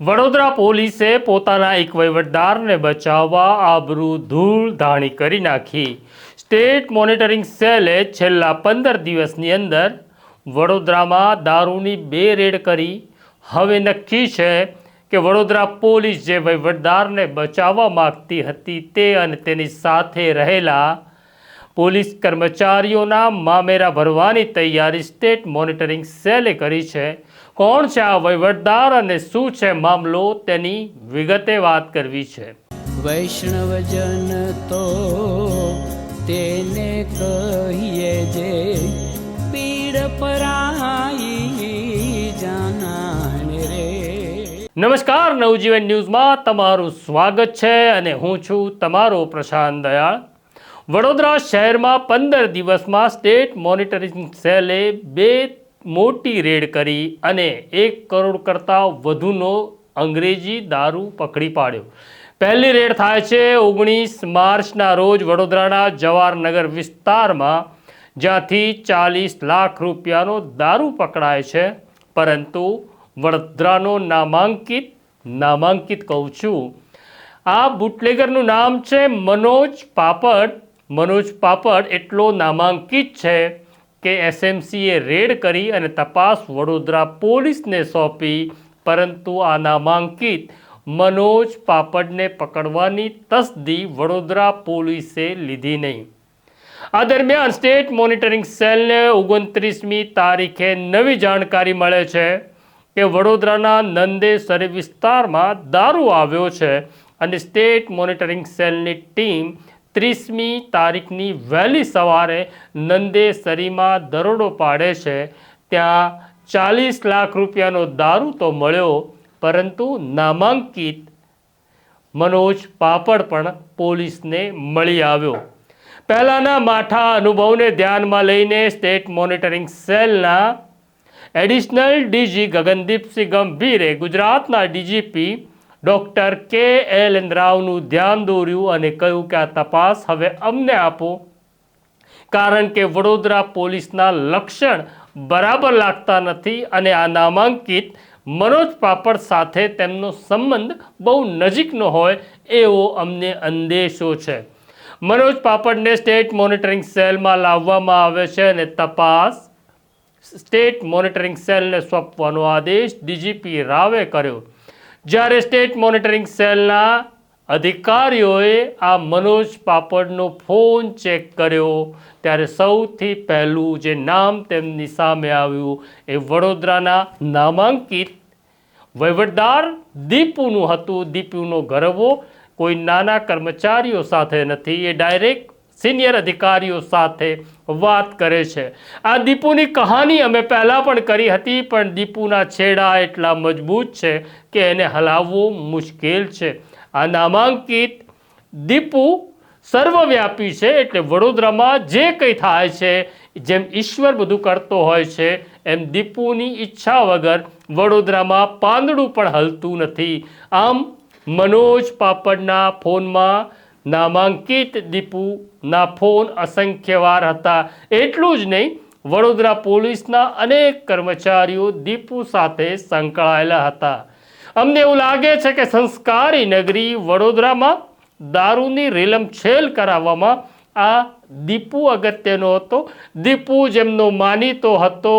વડોદરા પોલીસે પોતાના એક વહીવટદારને બચાવવા આબરૂ ધૂળધાણી કરી નાખી। સ્ટેટ મોનિટરિંગ સેલે છેલ્લા 15 દિવસની અંદર વડોદરામાં દારૂની 2 રેડ કરી। હવે નક્કી છે કે વડોદરા પોલીસ જે વહીવટદારને બચાવવા માંગતી હતી તે અને તેની સાથે રહેલા પોલીસ કર્મચારીઓના મામેરા ભરવાની તૈયારી સ્ટેટ મોનિટરિંગ સેલે કરી છે। કોણ છે આ વહીવટદાર અને શું છે મામલો તેની વિગતે વાત કરવી છે। વૈષ્ણવજન તો તેને કહીએ જે પીડ પરાઈ જાનાને રે। નમસ્કાર, નવજીવન ન્યૂઝમાં તમારું સ્વાગત છે અને હું છું તમારો પ્રશાંત દયાળ। વડોદરા શહેરમાં 15 દિવસમાં સ્ટેટ મોનિટરિંગ સેલે 2 મોટી રેડ કરી અને 1 કરોડ કરતાં વધુનો અંગ્રેજી દારૂ પકડી પાડ્યો। પહેલી રેડ થાય છે 19 માર્ચના રોજ વડોદરાના જવાહરનગર વિસ્તારમાં, જ્યાંથી 40 લાખ રૂપિયાનો દારૂ પકડાય છે। પરંતુ વડોદરાનો નામાંકિત કહું છું, આ બુટલેગરનું નામ છે મનોજ પાપડ। મનોજ પાપડ એટલો નામાંકિત છે કે એસએમસીએ રેડ કરી અને તપાસ વડોદરા પોલીસને સોંપી, પરંતુ આ નામાંકિત મનોજ પાપડને પકડવાની તસદી વડોદરા પોલીસે લીધી નહીં। આ દરમિયાન સ્ટેટ મોનિટરિંગ સેલને 29મી તારીખે નવી જાણકારી મળે છે કે વડોદરાના નંદેસરી વિસ્તારમાં દારૂ આવ્યો છે અને સ્ટેટ મોનિટરિંગ સેલની ટીમ 30મી તારીખની વહેલી સવારે નંદેસરીમાં દરોડો પાડે છે। ત્યાં 40 લાખ રૂપિયાનો દારૂ તો મળ્યો, પરંતુ નામાંકિત મનોજ પાપડ પણ પોલીસને મળી આવ્યો। પહેલાના માઠા અનુભવને ધ્યાનમાં લઈને સ્ટેટ મોનિટરિંગ સેલના એડિશનલ ડીજી ગગનદીપસિંહ ગંભીરે ગુજરાતના ડીજીપી ડૉક્ટર કે.એલ. રાવનું ધ્યાન દોર્યું અને કહ્યું કે આ તપાસ હવે અમને આપો, કારણ કે વડોદરા પોલીસના લક્ષણ બરાબર લાગતા નથી અને આ નામાંકિત મનોજ પાપડ સાથે તેમનો સંબંધ બહુ નજીકનો હોય એવો અમને અંદેશો છે। મનોજ પાપડને સ્ટેટ મોનિટરિંગ સેલમાં લાવવામાં આવે છે અને તપાસ સ્ટેટ મોનિટરિંગ સેલને સોંપવાનો આદેશ ડીજીપી રાવે કર્યો। જ્યારે સ્ટેટ મોનિટરિંગ સેલના અધિકારીઓએ આ મનોજ પાપડનો ફોન ચેક કર્યો ત્યારે સૌથી પહેલું જે નામ તેમની સામે આવ્યું એ વડોદરાના નામાંકિત વહીવટદાર દીપુનું હતું। દીપુનો ગરવો કોઈ નાના કર્મચારીઓ સાથે નથી, એ ડાયરેક્ટ સિનિયર અધિકારીઓ સાથે વાત કરે છે। આ દીપુની કહાની અમે પહેલાં પણ કરી હતી, પણ દીપુના છેડા એટલા મજબૂત છે કે એને હલાવવો મુશ્કેલ છે। આ નામાંકિત દીપુ સર્વવ્યાપી છે, એટલે વડોદરામાં જે કંઈ થાય છે, જેમ ઈશ્વર બધું કરતો હોય છે એમ દીપુની ઈચ્છા વગર વડોદરામાં પાંદડું પણ હલતું નથી। આમ મનોજ પાપડના ફોનમાં નામાંકિત દીપુના ફોન અસંખ્ય વાર હતા। એટલું જ નહીં, વડોદરા પોલીસના અનેક કર્મચારીઓ દીપુ સાથે સંકળાયેલા હતા। અમને એવું લાગે છે કે સંસ્કારી નગરી વડોદરામાં દારૂની રેલમછેલ કરાવવામાં આ દીપુ અગત્યનો હતો। દીપુ જેમનો માનીતો હતો,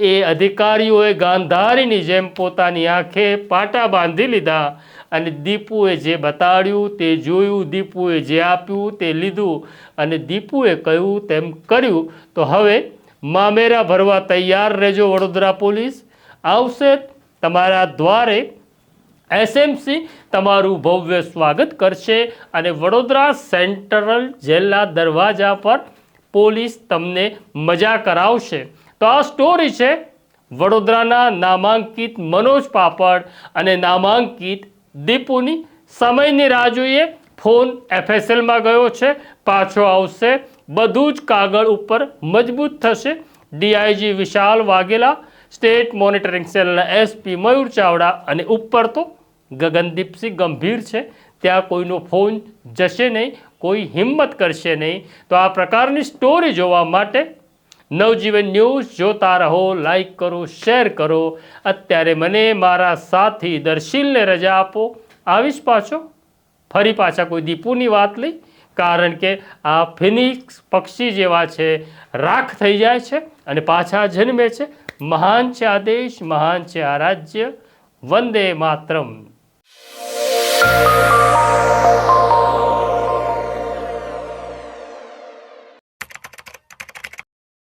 એ અધિકારીઓએ ગાંધારીની જેમ પોતાની આંખે પાટા બાંધી લીધા અને દીપુએ જે બતાડ્યું તે જોયું, દીપુએ જે આપ્યું તે લીધું અને દીપુએ કહ્યું તેમ કર્યું। તો હવે મામેરા ભરવા તૈયાર રહેજો। વડોદરા પોલીસ આવશે તમારા દ્વારે, એસએમસી તમારું ભવ્ય સ્વાગત કરશે અને વડોદરા સેન્ટ્રલ જેલના દરવાજા પર પોલીસ તમને મજા કરાવશે। તો આ સ્ટોરી છે વડોદરાના નામાંકિત મનોજ પાપડ અને નામાંકિત દીપુની। સમયની રાહ જોઈએ। ફોન એફએસએલમાં ગયો છે, પાછો આવશે, બધું જ કાગળ ઉપર મજબૂત થશે। ડીઆઈજી વિશાલ વાઘેલા, સ્ટેટ મોનિટરિંગ સેલના એસપી મયુર ચાવડા અને ઉપર તો ગગનદીપસિંહ ગંભીર છે। ત્યાં કોઈનો ફોન જશે નહીં, કોઈ હિંમત કરશે નહીં। તો આ પ્રકારની સ્ટોરી જોવા માટે નવજીવન ન્યૂઝ જોતા રહો, લાઈક કરો, શેર કરો. અત્યારે મને મારા સાથી દર્શીલને રજા આપો. આવીશ પાછો ફરી પાછા કોઈ દીપુની વાત લઈ, કારણ કે આ ફિનિક્સ પક્ષી જેવા છે, રાખ થઈ જાય છે અને પાછા જન્મે છે. મહાન છે આ દેશ, મહાન છે આ રાજ્ય. વંદે માતરમ.